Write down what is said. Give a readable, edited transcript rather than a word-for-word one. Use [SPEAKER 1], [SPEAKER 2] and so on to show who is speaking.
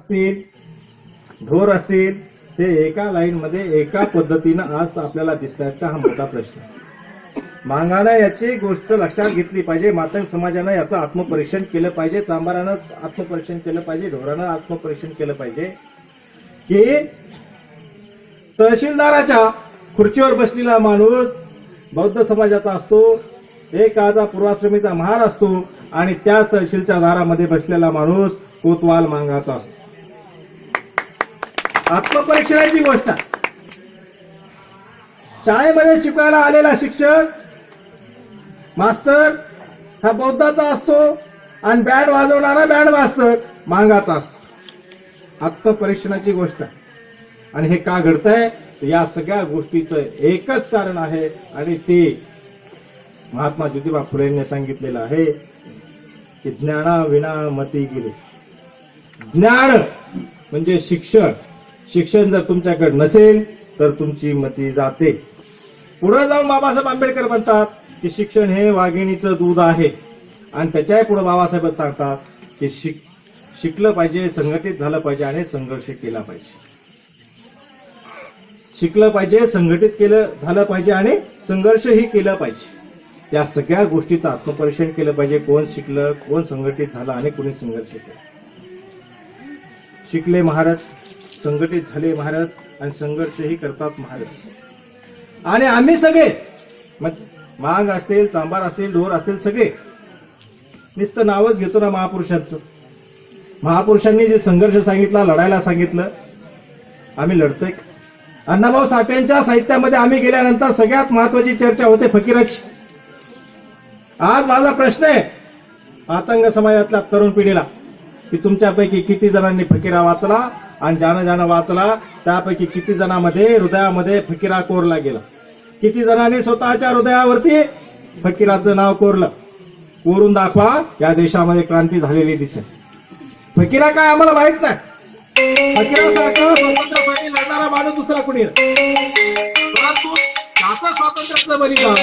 [SPEAKER 1] असतील, ढोर असतील, ते एका लाईन मध्ये एका पद्धतीनं आज आपल्याला दिसण्याचा हा मोठा प्रश्न. मांगानं याची गोष्ट लक्षात घेतली पाहिजे. मातंग समाजानं याचं आत्मपरीक्षण केलं पाहिजे, चांबारानं आत्मपरीक्षण केलं पाहिजे, ढोरानं आत्मपरीक्षण केलं पाहिजे की तहसीलदाराच्या खुर्चीवर बसलेला माणूस बौद्ध समाजाचा असतो, एक काळचा पूर्वाश्रमीचा महार असतो, आणि त्या तहसीलच्या दारामध्ये बसलेला माणूस कोतवाल मांगाचा असतो. आत्मपरीक्षणाची गोष्ट. शाळेमध्ये शिकायला आलेला शिक्षक मास्तर हा बौद्धाचा असतो आणि बँड वाजवणारा बँड मास्तर मांगाचा असतो. आत्मपरीक्षणाची गोष्ट. आणि हे का घडतंय? या सगळ्या गोष्टीचं एकच कारण आहे, आणि ते महात्मा ज्योतिबा फुलेंनी सांगितलेलं आहे की ज्ञानाविना मती गेले. ज्ञान म्हणजे शिक्षण. शिक्षण जर तुमच्याकडे नसेल तर तुमची मती जाते. पुढे जाऊन बाबासाहेब आंबेडकर म्हणतात की शिक्षण हे वाघिणीचं दूध आहे, आणि त्याच्याही पुढे बाबासाहेब सांगतात की शिकलं पाहिजे, संघटित झालं पाहिजे आणि संघर्ष केला पाहिजे. शिकलं पाहिजे, संघटित झालं पाहिजे आणि संघर्षही केलं पाहिजे. या सगळ्या गोष्टीचं आत्मपरीक्षण केलं पाहिजे. कोण शिकलं, कोण संघटित झालं आणि कोणी संघर्ष केला. शिकले महाराज, संघटित झाले महाराज आणि संघर्षही करतात महाराज. आणि आम्ही सगळे मांग असतील, चांबार असतील, ढोर असतील, सगळे नुसतं नावच घेतो ना महापुरुषांचं. महापुरुषांनी जे संघर्ष सांगितला, लढायला सांगितलं, आम्ही लढतोय. अण्णाभाऊ साठेंच्या साहित्यामध्ये आम्ही गेल्यानंतर सगळ्यात महत्वाची चर्चा होते फकीराची. आज माझा प्रश्न आहे मातंग समाजातल्या तरुण पिढीला की तुमच्यापैकी किती जणांनी फकीरा वाचला, आणि ज्यानं वाचला त्यापैकी किती जणांमध्ये हृदयामध्ये फकीरा कोरला गेला? किती जणांनी स्वतःच्या हृदयावरती फकीराचं नाव कोरलं? कोरून दाखवा, या देशामध्ये क्रांती झालेली दिसेल. फकीरा काय आम्हाला माहित नाही. फकीरासारखा स्वातंत्र्यासाठी लढणारा माणूस दुसरा कुणी नाही. परंतु त्याचं स्वातंत्र्याचं बलिदान